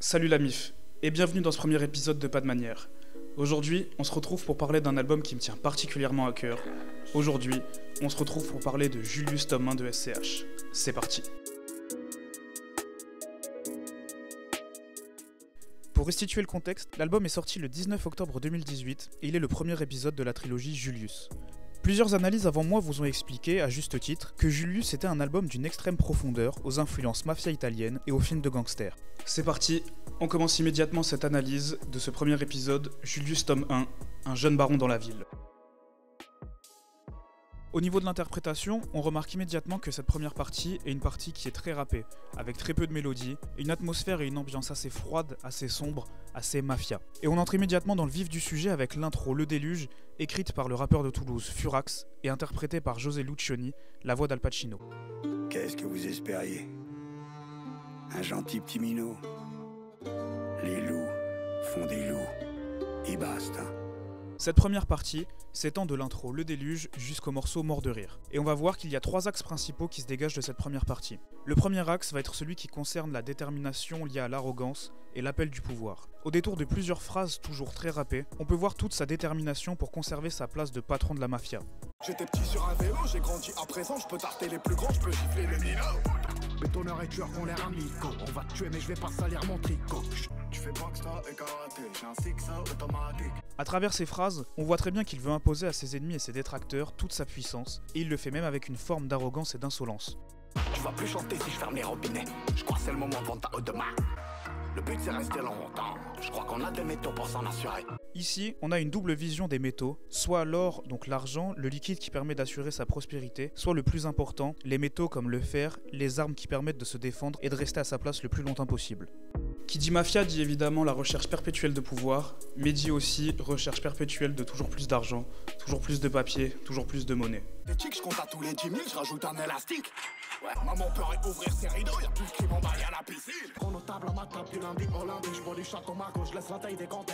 Salut la MIF, et bienvenue dans ce premier épisode de Pas de Manière. Aujourd'hui, on se retrouve pour parler d'un album qui me tient particulièrement à cœur. Aujourd'hui, on se retrouve pour parler de Julius tome 1 de SCH. C'est parti. Pour restituer le contexte, l'album est sorti le 19 octobre 2018 et il est le premier épisode de la trilogie Julius. Plusieurs analyses avant moi vous ont expliqué, à juste titre, que Julius était un album d'une extrême profondeur, aux influences mafia italiennes et aux films de gangsters. C'est parti, on commence immédiatement cette analyse de ce premier épisode, Julius tome 1, un jeune baron dans la ville. Au niveau de l'interprétation, on remarque immédiatement que cette première partie est une partie qui est très rappée, avec très peu de mélodies, une atmosphère et une ambiance assez froide, assez sombre, assez mafia. Et on entre immédiatement dans le vif du sujet avec l'intro Le Déluge, écrite par le rappeur de Toulouse Furax et interprétée par José Lucioni, la voix d'Al Pacino. Qu'est-ce que vous espériez? Un gentil petit minot. Les loups font des loups. Et basta. Cette première partie s'étend de l'intro Le Déluge jusqu'au morceau Mort de rire. Et on va voir qu'il y a trois axes principaux qui se dégagent de cette première partie. Le premier axe va être celui qui concerne la détermination liée à l'arrogance et l'appel du pouvoir. Au détour de plusieurs phrases toujours très rappées, on peut voir toute sa détermination pour conserver sa place de patron de la mafia. J'étais petit sur un vélo, j'ai grandi à présent, je peux tarter les plus grands, je peux gifler les minots. Bétonneurs et tueurs ont l'air amicaux, on va te tuer mais je vais pas salir mon tricot. Tu fais boxer et karaté, j'ai un six automatique. À travers ces phrases, on voit très bien qu'il veut imposer à ses ennemis et ses détracteurs toute sa puissance, et il le fait même avec une forme d'arrogance et d'insolence. Tu vas plus chanter si je ferme les robinets, je crois que c'est le moment de vendre ta haute de main. Le but c'est rester longtemps, je crois qu'on a des métaux pour s'en assurer. Ici, on a une double vision des métaux, soit l'or, donc l'argent, le liquide qui permet d'assurer sa prospérité, soit le plus important, les métaux comme le fer, les armes qui permettent de se défendre et de rester à sa place le plus longtemps possible. Qui dit mafia dit évidemment la recherche perpétuelle de pouvoir, mais dit aussi recherche perpétuelle de toujours plus d'argent, toujours plus de papier, toujours plus de monnaie. Les tics, je compte à tous les 10 000, je rajoute un élastique. Ouais, maman peut ouvrir ses rideaux, y'a plus de crime en bas, y'a la piscine. Chronotable à ma table du lundi au lundi, je bois du château Margaux, je laisse la taille décomptée.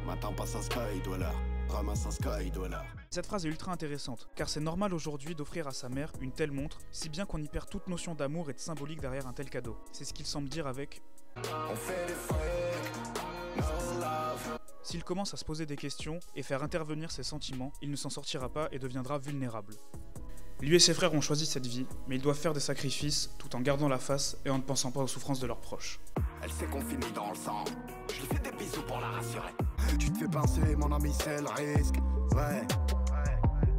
Matin passe un sky dollar, ramasse un sky dollar. Cette phrase est ultra intéressante, car c'est normal aujourd'hui d'offrir à sa mère une telle montre, si bien qu'on y perd toute notion d'amour et de symbolique derrière un tel cadeau. C'est ce qu'il semble dire avec... On fait des frais, no love. S'il commence à se poser des questions et faire intervenir ses sentiments, il ne s'en sortira pas et deviendra vulnérable. Lui et ses frères ont choisi cette vie, mais ils doivent faire des sacrifices tout en gardant la face et en ne pensant pas aux souffrances de leurs proches. Elle sait qu'on finit dans le sang, je lui fais des bisous pour la rassurer. Tu te fais pincer, mon ami, c'est le risque. Ouais,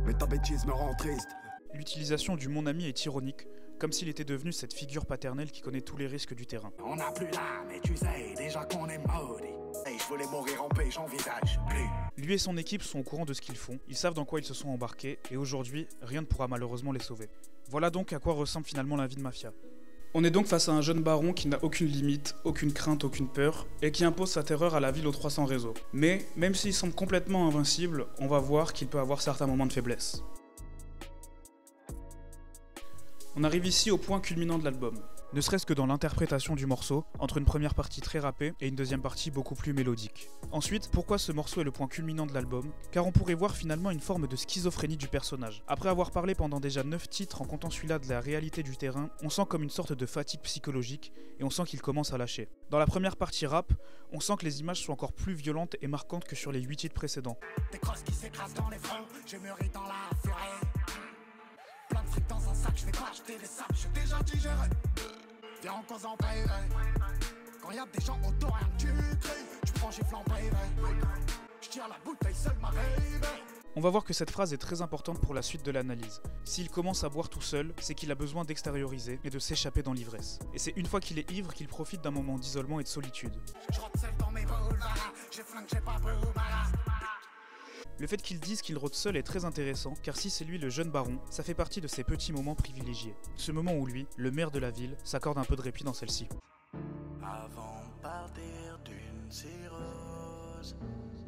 mais ta bêtise me rend triste. L'utilisation du mon ami est ironique, comme s'il était devenu cette figure paternelle qui connaît tous les risques du terrain. On n'a plus là, mais tu sais déjà qu'on est maudit. Et je voulais mourir en paix, j'envisage plus. Lui et son équipe sont au courant de ce qu'ils font, ils savent dans quoi ils se sont embarqués, et aujourd'hui, rien ne pourra malheureusement les sauver. Voilà donc à quoi ressemble finalement la vie de mafia. On est donc face à un jeune baron qui n'a aucune limite, aucune crainte, aucune peur, et qui impose sa terreur à la ville aux 300 réseaux. Mais, même s'il semble complètement invincible, on va voir qu'il peut avoir certains moments de faiblesse. On arrive ici au point culminant de l'album. Ne serait-ce que dans l'interprétation du morceau, entre une première partie très rappée et une deuxième partie beaucoup plus mélodique. Ensuite, pourquoi ce morceau est le point culminant de l'album? Car on pourrait voir finalement une forme de schizophrénie du personnage. Après avoir parlé pendant déjà 9 titres en comptant celui-là de la réalité du terrain, on sent comme une sorte de fatigue psychologique et on sent qu'il commence à lâcher. Dans la première partie rap, on sent que les images sont encore plus violentes et marquantes que sur les 8 titres précédents. Des crosses qui s'écrasent dans les fronts, j'ai mûri dans la forêt. Plein de fric dans un sac, je vais pas acheter des sacs, j'ai déjà digéré. Viens en cause en privé. Quand y'a des gens autour, rien que tu cries. Tu prends gifle en privé. Je tire la bouteille seul ma baby. On va voir que cette phrase est très importante pour la suite de l'analyse. S'il commence à boire tout seul, c'est qu'il a besoin d'extérioriser et de s'échapper dans l'ivresse. Et c'est une fois qu'il est ivre qu'il profite d'un moment d'isolement et de solitude. Je rentre seul dans mes boulevards. J'ai flingue, j'ai pas boulevards. Le fait qu'il dise qu'il rôde seul est très intéressant, car si c'est lui le jeune baron, ça fait partie de ses petits moments privilégiés. Ce moment où lui, le maire de la ville, s'accorde un peu de répit dans celle-ci. Avant de partir d'une cirrhose,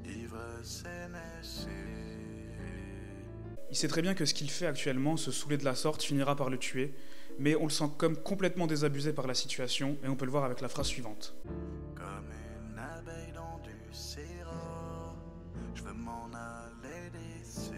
ivre sénessé. Il sait très bien que ce qu'il fait actuellement, se saouler de la sorte, finira par le tuer, mais on le sent comme complètement désabusé par la situation, et on peut le voir avec la phrase suivante. Comme une abeille dans du sirop, je veux m'en aller d'ici.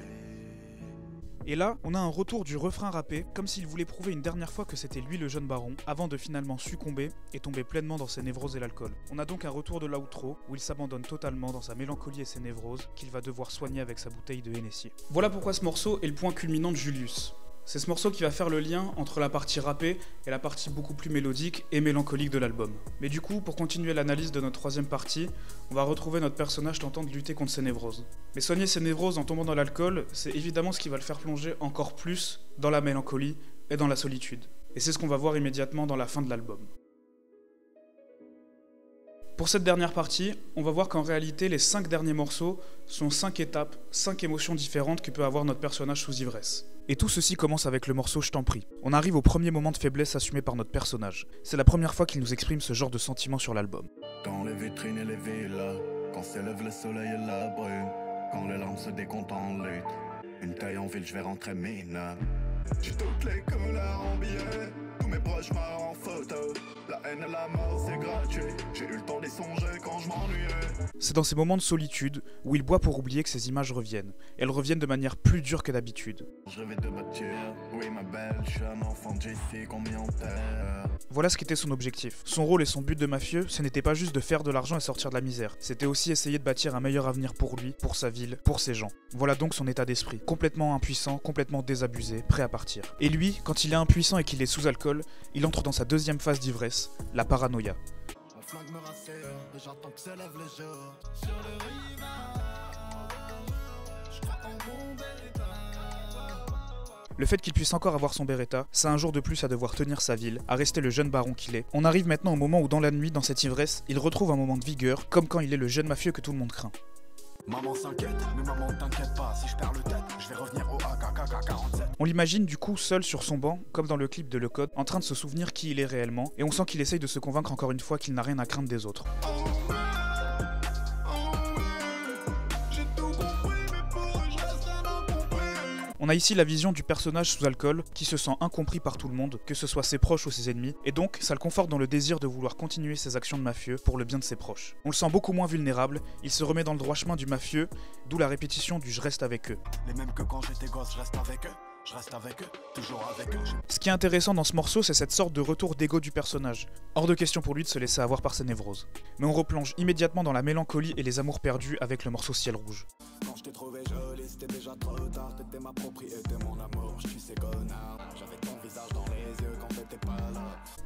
Et là, on a un retour du refrain rappé, comme s'il voulait prouver une dernière fois que c'était lui le jeune baron, avant de finalement succomber et tomber pleinement dans ses névroses et l'alcool. On a donc un retour de l'outro, où il s'abandonne totalement dans sa mélancolie et ses névroses, qu'il va devoir soigner avec sa bouteille de Hennessy. Voilà pourquoi ce morceau est le point culminant de Julius. C'est ce morceau qui va faire le lien entre la partie rappée et la partie beaucoup plus mélodique et mélancolique de l'album. Mais du coup, pour continuer l'analyse de notre troisième partie, on va retrouver notre personnage tentant de lutter contre ses névroses. Mais soigner ses névroses en tombant dans l'alcool, c'est évidemment ce qui va le faire plonger encore plus dans la mélancolie et dans la solitude. Et c'est ce qu'on va voir immédiatement dans la fin de l'album. Pour cette dernière partie, on va voir qu'en réalité, les 5 derniers morceaux sont 5 étapes, 5 émotions différentes que peut avoir notre personnage sous ivresse. Et tout ceci commence avec le morceau « Je t'en prie ». On arrive au premier moment de faiblesse assumé par notre personnage. C'est la première fois qu'il nous exprime ce genre de sentiment sur l'album. Dans les vitrines et les villas, quand s'élève le soleil et la brume, quand les larmes se décomptent en lutte, une taille en ville, je vais rentrer minable. J'ai toutes les couleurs en billets, tous mes proches morts en photo. La haine et la mort, c'est gratuit. J'ai eu le temps d'y songer quand je m'ennuyais. C'est dans ces moments de solitude où il boit pour oublier que ces images reviennent. Et elles reviennent de manière plus dure que d'habitude. Je rêvais de voiture, oui ma belle, je suis un enfant de Jessie qu'on m'y enterre. Voilà ce qu'était son objectif. Son rôle et son but de mafieux, ce n'était pas juste de faire de l'argent et sortir de la misère. C'était aussi essayer de bâtir un meilleur avenir pour lui, pour sa ville, pour ses gens. Voilà donc son état d'esprit. Complètement impuissant, complètement désabusé, prêt à partir. Et lui, quand il est impuissant et qu'il est sous alcool, il entre dans sa deuxième phase d'ivresse, la paranoïa. Mon flingue me rassure, et j'attends que s'élève le jour. Sur le rivage, je crois en mon Beretta. Le fait qu'il puisse encore avoir son Beretta, c'est un jour de plus à devoir tenir sa ville, à rester le jeune baron qu'il est. On arrive maintenant au moment où dans la nuit, dans cette ivresse, il retrouve un moment de vigueur, comme quand il est le jeune mafieux que tout le monde craint. Maman s'inquiète, mais maman t'inquiète pas, si je perds le tête, je vais revenir au AKK 47. On l'imagine du coup seul sur son banc, comme dans le clip de Le Code, en train de se souvenir qui il est réellement, et on sent qu'il essaye de se convaincre encore une fois qu'il n'a rien à craindre des autres. On a ici la vision du personnage sous alcool qui se sent incompris par tout le monde, que ce soit ses proches ou ses ennemis, et donc ça le conforte dans le désir de vouloir continuer ses actions de mafieux pour le bien de ses proches. On le sent beaucoup moins vulnérable, il se remet dans le droit chemin du mafieux, d'où la répétition du « je reste avec eux ». Les mêmes que quand j'étais gosse, je reste avec eux. Je reste avec eux, toujours avec eux. Ce qui est intéressant dans ce morceau, c'est cette sorte de retour d'ego du personnage. Hors de question pour lui de se laisser avoir par ses névroses. Mais on replonge immédiatement dans la mélancolie et les amours perdus avec le morceau Ciel Rouge. Quand je t'ai trouvé jolie, c'était déjà trop tard. T'étais ma propriété, mon amour, je suis ces connards. J'avais ton visage dans les yeux quand t'étais pas là.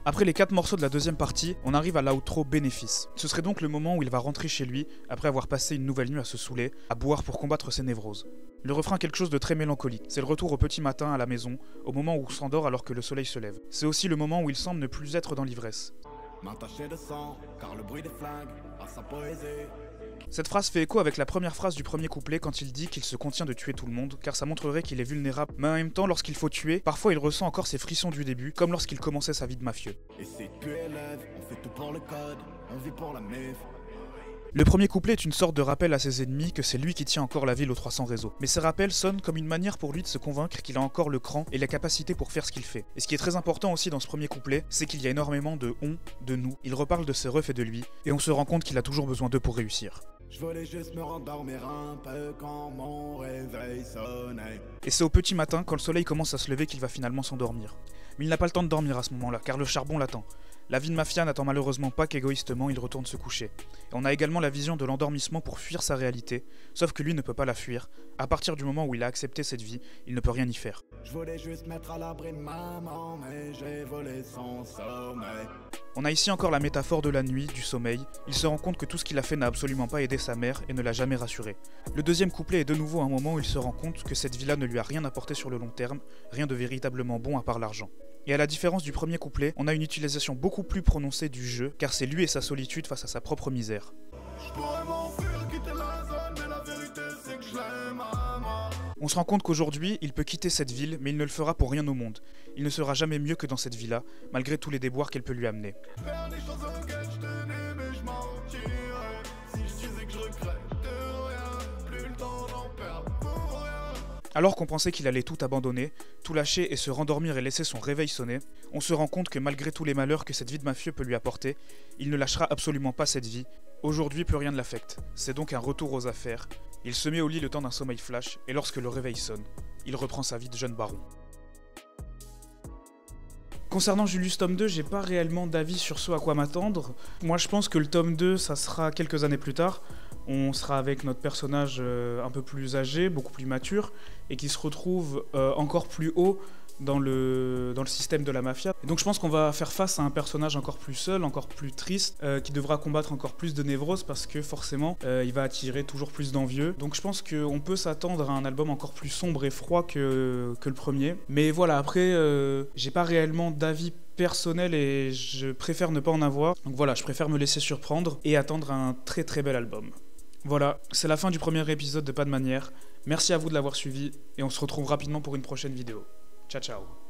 Après les 4 morceaux de la deuxième partie, on arrive à l'outro Bénéfice. Ce serait donc le moment où il va rentrer chez lui, après avoir passé une nouvelle nuit à se saouler, à boire pour combattre ses névroses. Le refrain a quelque chose de très mélancolique. C'est le retour au petit matin à la maison, au moment où on s'endort alors que le soleil se lève. C'est aussi le moment où il semble ne plus être dans l'ivresse. M'attacher de sang, car le bruit des flingues a sa poésie. Cette phrase fait écho avec la première phrase du premier couplet quand il dit qu'il se contient de tuer tout le monde, car ça montrerait qu'il est vulnérable, mais en même temps, lorsqu'il faut tuer, parfois il ressent encore ses frissons du début, comme lorsqu'il commençait sa vie de mafieux. Et c'est plus élève, on fait tout pour le code, on vit pour la mif. Le premier couplet est une sorte de rappel à ses ennemis que c'est lui qui tient encore la ville aux 300 réseaux. Mais ces rappels sonnent comme une manière pour lui de se convaincre qu'il a encore le cran et la capacité pour faire ce qu'il fait. Et ce qui est très important aussi dans ce premier couplet, c'est qu'il y a énormément de on, de nous. Il reparle de ses refs et de lui, et on se rend compte qu'il a toujours besoin d'eux pour réussir. Je voulais juste me rendormir un peu quand mon réveil sonnait. Et c'est au petit matin, quand le soleil commence à se lever, qu'il va finalement s'endormir. Mais il n'a pas le temps de dormir à ce moment-là, car le charbon l'attend. La vie de mafia n'attend malheureusement pas qu'égoïstement il retourne se coucher. Et on a également la vision de l'endormissement pour fuir sa réalité, sauf que lui ne peut pas la fuir. À partir du moment où il a accepté cette vie, il ne peut rien y faire. Je voulais juste mettre à l'abri de maman, mais j'ai volé son sommeil. On a ici encore la métaphore de la nuit, du sommeil. Il se rend compte que tout ce qu'il a fait n'a absolument pas aidé sa mère et ne l'a jamais rassuré. Le deuxième couplet est de nouveau un moment où il se rend compte que cette vie-là ne lui a rien apporté sur le long terme, rien de véritablement bon à part l'argent. Et à la différence du premier couplet, on a une utilisation beaucoup plus prononcée du jeu, car c'est lui et sa solitude face à sa propre misère. Je pourrais m'enfuir, quitter la zone, mais la vérité c'est que je l'aime à mort. On se rend compte qu'aujourd'hui, il peut quitter cette ville, mais il ne le fera pour rien au monde. Il ne sera jamais mieux que dans cette vie-là, malgré tous les déboires qu'elle peut lui amener. Faire des choses auxquelles je tenais, mais je mentirais. Si je disais que je regrette rien, plus le temps d'en perdre pour rien. Alors qu'on pensait qu'il allait tout abandonner, tout lâcher et se rendormir et laisser son réveil sonner, on se rend compte que malgré tous les malheurs que cette vie de mafieux peut lui apporter, il ne lâchera absolument pas cette vie. Aujourd'hui, plus rien ne l'affecte. C'est donc un retour aux affaires. Il se met au lit le temps d'un sommeil flash, et lorsque le réveil sonne, il reprend sa vie de jeune baron. Concernant Julius tome 2, j'ai pas réellement d'avis sur ce à quoi m'attendre. Moi je pense que le tome 2, ça sera quelques années plus tard. On sera avec notre personnage un peu plus âgé, beaucoup plus mature, et qui se retrouve encore plus haut dans le système de la mafia. Et donc je pense qu'on va faire face à un personnage encore plus seul, encore plus triste, qui devra combattre encore plus de névrose parce que forcément il va attirer toujours plus d'envieux. Donc je pense qu'on peut s'attendre à un album encore plus sombre et froid que le premier. Mais voilà, après j'ai pas réellement d'avis personnel et je préfère ne pas en avoir. Donc voilà, je préfère me laisser surprendre et attendre un très très bel album. Voilà, c'est la fin du premier épisode de Pas de Manière. Merci à vous de l'avoir suivi et on se retrouve rapidement pour une prochaine vidéo. Ciao ciao.